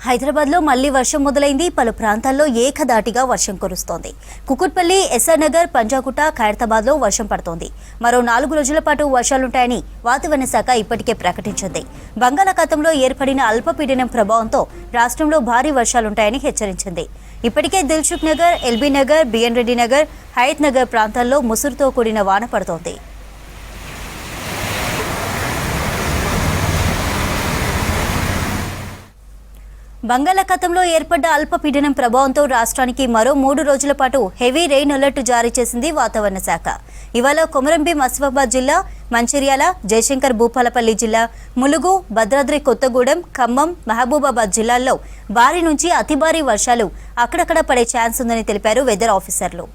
హైదరాబాద్లో మళ్లీ వర్షం మొదలైంది. పలు ప్రాంతాల్లో ఏకధాటిగా వర్షం కురుస్తోంది. కుకుట్పల్లి, ఎస్ఆర్ నగర్, పంజాగుట్ట, ఖైరతాబాద్లో వర్షం పడుతోంది. మరో 4 రోజుల పాటు వర్షాలుంటాయని వాతావరణ శాఖ ఇప్పటికే ప్రకటించింది. బంగాళాఖాతంలో ఏర్పడిన అల్పపీడనం ప్రభావంతో రాష్ట్రంలో భారీ వర్షాలుంటాయని హెచ్చరించింది. ఇప్పటికే దిల్సుఖ్ నగర్, ఎల్బీ నగర్, బిఎన్ రెడ్డి నగర్, హయత్ నగర్ ప్రాంతాల్లో ముసురుతో కూడిన వాన పడుతోంది. బంగాళాఖాతంలో ఏర్పడ్డ అల్పపీడనం ప్రభావంతో రాష్ట్రానికి మరో 3 రోజుల పాటు హెవీ రెయిన్ అలర్ట్ జారీ చేసింది వాతావరణ శాఖ. ఇవాళ కొమరంభీం ఆసిఫాబాద్ జిల్లా, మంచిర్యాల, జయశంకర్ భూపాలపల్లి జిల్లా, ములుగు, భద్రాద్రి కొత్తగూడెం, ఖమ్మం, మహబూబాబాద్ జిల్లాల్లో భారీ నుంచి అతి భారీ వర్షాలు అక్కడక్కడ పడే ఛాన్స్ ఉందని తెలిపారు వెదర్ ఆఫీసర్లు.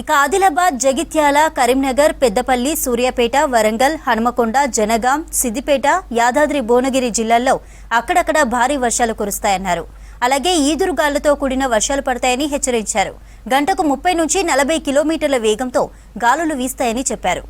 ఇక ఆదిలాబాద్, జగిత్యాల, కరీంనగర్, పెద్దపల్లి, సూర్యాపేట, వరంగల్, హనుమకొండ, జనగాం, సిద్దిపేట, యాదాద్రి, భువనగిరి జిల్లాల్లో అక్కడక్కడ భారీ వర్షాలు కురుస్తాయన్నారు. అలాగే ఈదురుగాలులతో కూడిన వర్షాలు పడతాయని హెచ్చరించారు. గంటకు 30 నుంచి 40 కిలోమీటర్ల వేగంతో గాలులు వీస్తాయని చెప్పారు.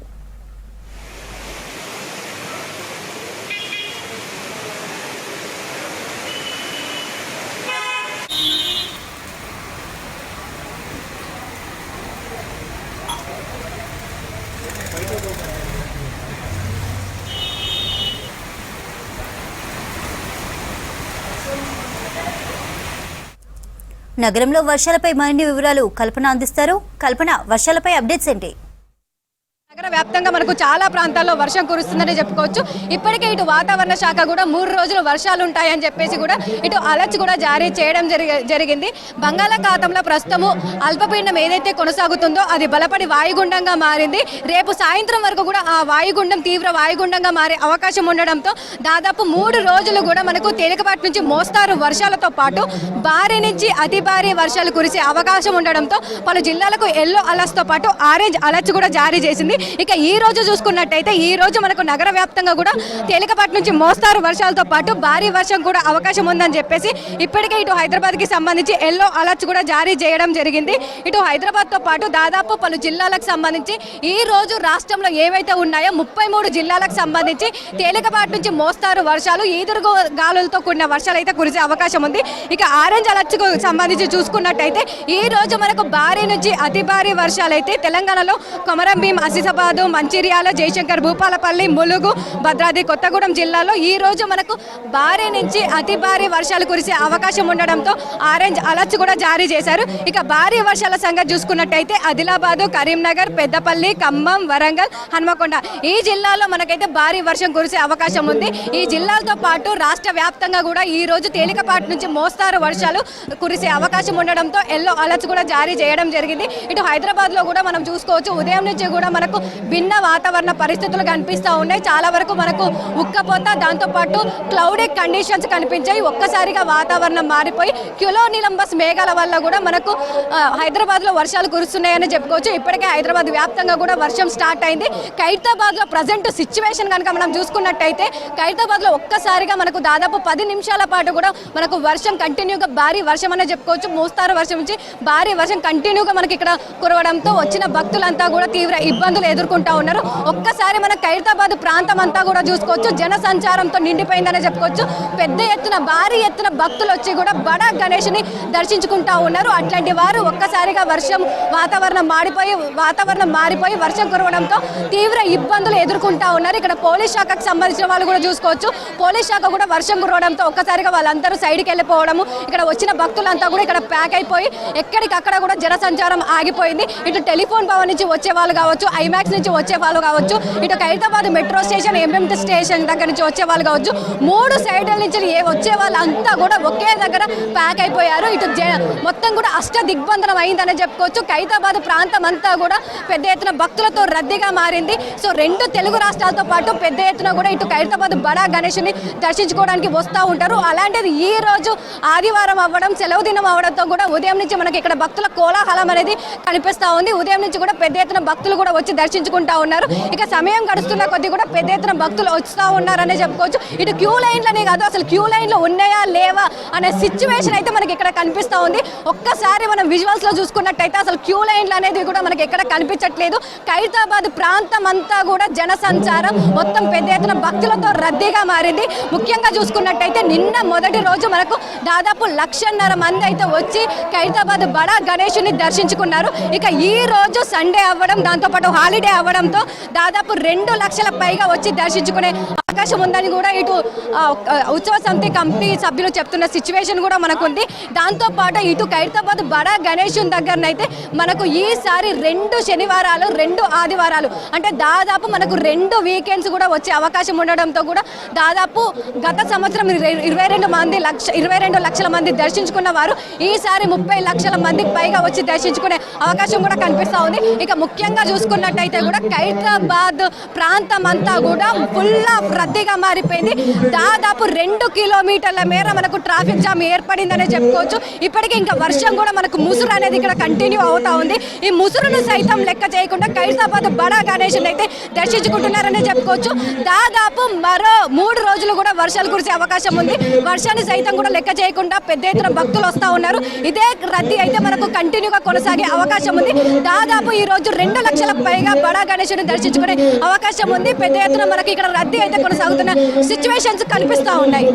నగరంలో వర్షాలపై మరిన్ని వివరాలు కల్పన అందిస్తారు. కల్పన, వర్షాలపై అప్డేట్స్ ఏంటి? నగర వ్యాప్తంగా మనకు చాలా ప్రాంతాల్లో వర్షం కురుస్తుందని చెప్పుకోవచ్చు. ఇప్పటికే ఇటు వాతావరణ శాఖ కూడా 3 రోజులు వర్షాలు ఉంటాయని చెప్పేసి కూడా ఇటు అలర్ట్ కూడా జారీ చేయడం జరిగింది. బంగాళాఖాతంలో ప్రస్తుతము అల్పపీడనం ఏదైతే కొనసాగుతుందో అది బలపడి వాయుగుండంగా మారింది. రేపు సాయంత్రం వరకు కూడా ఆ వాయుగుండం తీవ్ర వాయుగుండంగా మారే అవకాశం ఉండడంతో దాదాపు 3 రోజులు కూడా మనకు తేలికపాటి నుంచి మోస్తారు వర్షాలతో పాటు భారీ నుంచి అతి భారీ వర్షాలు కురిసే అవకాశం ఉండడంతో పలు జిల్లాలకు ఎల్లో అలర్ట్స్ తో పాటు ఆరెంజ్ అలర్ట్స్ కూడా జారీ చేసింది. ఇక ఈ రోజు చూసుకున్నట్టయితే ఈ రోజు మనకు నగర వ్యాప్తంగా కూడా తేలికపాటి నుంచి మోస్తారు వర్షాలతో పాటు భారీ వర్షం కూడా అవకాశం ఉందని చెప్పేసి ఇప్పటికే ఇటు హైదరాబాద్ కి సంబంధించి ఎల్లో అలర్ట్స్ కూడా జారీ చేయడం జరిగింది. ఇటు హైదరాబాద్ తో పాటు దాదాపు పలు జిల్లాలకు సంబంధించి ఈ రోజు రాష్ట్రంలో ఏవైతే ఉన్నాయో 33 జిల్లాలకు సంబంధించి తేలికపాటి నుంచి మోస్తారు వర్షాలు, ఈదురు గాలులతో కూడిన వర్షాలు అయితే కురిసే అవకాశం ఉంది. ఇక ఆరెంజ్ అలర్ట్స్ కు సంబంధించి చూసుకున్నట్టయితే ఈ రోజు మనకు భారీ నుంచి అతి భారీ వర్షాలు అయితే తెలంగాణలో కొమరంభీం, ఆసిఫాబాద్, మంచిర్యాల, జయశంకర్ భూపాలపల్లి, ములుగు, భద్రాద్రి కొత్తగూడెం జిల్లాలో ఈ రోజు మనకు భారీ నుంచి అతి భారీ వర్షాలు కురిసే అవకాశం ఉండడంతో ఆరెంజ్ అలర్ట్స్ కూడా జారీ చేశారు. ఇక భారీ వర్షాల సంగతి చూసుకున్నట్టయితే ఆదిలాబాద్, కరీంనగర్, పెద్దపల్లి, ఖమ్మం, వరంగల్, హనుమకొండ ఈ జిల్లాలో మనకైతే భారీ వర్షం కురిసే అవకాశం ఉంది. ఈ జిల్లాలతో పాటు రాష్ట్ర వ్యాప్తంగా కూడా ఈ రోజు తేలికపాటి నుంచి మోస్తారు వర్షాలు కురిసే అవకాశం ఉండడంతో ఎల్లో అలర్ట్స్ కూడా జారీ చేయడం జరిగింది. ఇటు హైదరాబాద్ లో కూడా మనం చూసుకోవచ్చు, ఉదయం నుంచి కూడా మనకు భిన్న వాతావరణ పరిస్థితులు కనిపిస్తూ ఉన్నాయి. చాలా వరకు మనకు ఉక్కపోత, దాంతోపాటు క్లౌడీ కండిషన్స్ కనిపించాయి. ఒక్కసారిగా వాతావరణం మారిపోయి క్యులోనిలంబస్ మేఘాల వల్ల కూడా మనకు హైదరాబాద్లో వర్షాలు కురుస్తున్నాయని చెప్పుకోవచ్చు. ఇప్పటికే హైదరాబాద్ వ్యాప్తంగా కూడా వర్షం స్టార్ట్ అయింది. ఖైరతాబాద్లో ప్రజెంట్ సిచ్యువేషన్ కనుక మనం చూసుకున్నట్టయితే ఖైరతాబాద్లో ఒక్కసారిగా మనకు దాదాపు 10 నిమిషాల పాటు కూడా మనకు వర్షం కంటిన్యూగా భారీ వర్షం అనే చెప్పుకోవచ్చు. మోస్తారు వర్షం నుంచి భారీ వర్షం కంటిన్యూగా మనకి ఇక్కడ కురవడంతో వచ్చిన భక్తులంతా కూడా తీవ్ర ఇబ్బందులు ఎదుర్కొంటా ఉన్నారు. ఒక్కసారి మన ఖైరతాబాద్ ప్రాంతం అంతా కూడా చూసుకోవచ్చు, జన సంచారంతో నిండిపోయిందనే చెప్పుకోవచ్చు. పెద్ద ఎత్తున భారీ ఎత్తున భక్తులు వచ్చి కూడా బడా గణేష్ని దర్శించుకుంటా ఉన్నారు. అట్లాంటి వారు ఒక్కసారిగా వాతావరణం మారిపోయి వర్షం కురవడంతో తీవ్ర ఇబ్బందులు ఎదుర్కొంటా ఉన్నారు. ఇక్కడ పోలీస్ శాఖకు సంబంధించిన వాళ్ళు కూడా చూసుకోవచ్చు. పోలీస్ శాఖ కూడా వర్షం కురవడంతో ఒక్కసారిగా వాళ్ళందరూ సైడ్కి వెళ్ళిపోవడము, ఇక్కడ వచ్చిన భక్తులంతా కూడా ఇక్కడ ప్యాక్ అయిపోయి ఎక్కడికక్కడ కూడా జన సంచారం ఆగిపోయింది. ఇటు టెలిఫోన్ భవన్ నుంచి వచ్చే వాళ్ళు కావచ్చు, ఐమాక్స్ నుంచి వచ్చే వాళ్ళు కావచ్చు, ఇటు Khairatabad metro station, MMT station దగ్గర నుంచి వచ్చే వాళ్ళు కావచ్చు, 3 సైడ్ల నుంచి వచ్చే వాళ్ళు అంతా కూడా ఒకే దగ్గర ప్యాక్ అయిపోయారు. ఇటు మొత్తం కూడా అష్ట దిగ్బంధనం అయిందని చెప్పుకోవచ్చు. ఖైరతాబాద్ ప్రాంతం అంతా కూడా పెద్ద ఎత్తున భక్తులతో రద్దీగా మారింది. సో 2 తెలుగు రాష్ట్రాలతో పాటు పెద్ద ఎత్తున కూడా ఇటు ఖైరతాబాద్ బడా గణేష్ని దర్శించుకోవడానికి వస్తూ ఉంటారు. అలాంటిది ఈ రోజు ఆదివారం అవ్వడం, సెలవు దినం అవ్వడంతో కూడా ఉదయం నుంచి మనకి ఇక్కడ భక్తుల కోలాహలం అనేది కనిపిస్తూ ఉంది. ఉదయం నుంచి కూడా పెద్ద ఎత్తున భక్తులు కూడా వచ్చి దర్శించుకుంటారు. దర్శించుకుంటా ఉన్నారు. ఇక సమయం గడుస్తున్న కొద్దీ కూడా పెద్ద ఎత్తున భక్తులు వస్తూ ఉన్నారనే చెప్పుకోవచ్చు. ఇటు క్యూ లైన్లనే కాదు, అసలు క్యూ లైన్లు ఉన్నాయా లేవా అనే సిచ్యువేషన్ అయితే మనకి ఇక్కడ కనిపిస్తూ ఉంది. ఒక్కసారి మనం విజువల్స్ లో చూసుకున్నట్టయితే అసలు క్యూ లైన్లు అనేది కూడా మనకి ఎక్కడ కనిపించట్లేదు. ఖైరతాబాద్ ప్రాంతం అంతా కూడా జనసంచారం మొత్తం పెద్ద ఎత్తున భక్తులతో రద్దీగా మారింది. ముఖ్యంగా చూసుకున్నట్టయితే నిన్న మొదటి రోజు మనకు దాదాపు 1,50,000 మంది అయితే వచ్చి ఖైరతాబాద్ బడా గణేశుని దర్శించుకున్నారు. ఇక ఈ రోజు సండే అవ్వడం, దాంతోపాటు హాలిడే అవ్వడంతో దాదాపు 2 లక్షల పైగా వచ్చి దర్శించుకునే అవకాశం ఉందని కూడా ఇటు ఉత్సవ సమితి కమిటీ సభ్యులు చెప్తున్న సిచ్యువేషన్ కూడా మనకుంది. దాంతోపాటు ఇటు ఖైరతాబాద్ బడా గణేశుని దగ్గరనైతే మనకు ఈసారి 2 శనివారాలు 2 ఆదివారాలు అంటే దాదాపు మనకు 2 వీకెండ్స్ కూడా వచ్చే అవకాశం ఉండడంతో కూడా దాదాపు గత సంవత్సరం 22 లక్షల మంది దర్శించుకున్న వారు ఈసారి 30 లక్షల మందికి పైగా వచ్చి దర్శించుకునే అవకాశం కూడా కనిపిస్తూ ఉంది. ఇక ముఖ్యంగా చూసుకున్నట్టయితే కూడా ఖైరతాబాద్ ప్రాంతం అంతా కూడా ఫుల్ రద్దీగా మారిపోయింది. దాదాపు 2 కిలోమీటర్ల మేర మనకు ట్రాఫిక్ జామ్ ఏర్పడిందనే చెప్పుకోవచ్చు. ఇప్పటికీ ఇంకా వర్షం కూడా మనకు ముసురు అనేది ఇక్కడ కంటిన్యూ అవుతా ఉంది. ఈ ముసురును సైతం లెక్క చేయకుండా ఖైరతాబాద్ బడా గణేశుని అయితే దర్శించుకుంటున్నారనే చెప్పుకోవచ్చు. దాదాపు మరో 3 రోజులు కూడా వర్షాలు కురిసే అవకాశం ఉంది. వర్షాన్ని సైతం కూడా లెక్క చేయకుండా పెద్ద ఎత్తున భక్తులు వస్తూ ఉన్నారు. ఇదే రద్దీ అయితే మనకు కంటిన్యూగా కొనసాగే అవకాశం ఉంది. దాదాపు ఈ రోజు 2 లక్షల పైగా బడా గణేశుని దర్శించుకునే అవకాశం ఉంది. పెద్ద ఎత్తున మనకి ఇక్కడ రద్దీ అయితే కొనసాగుతున్న సిచ్యువేషన్స్ కనిపిస్తూ ఉన్నాయి.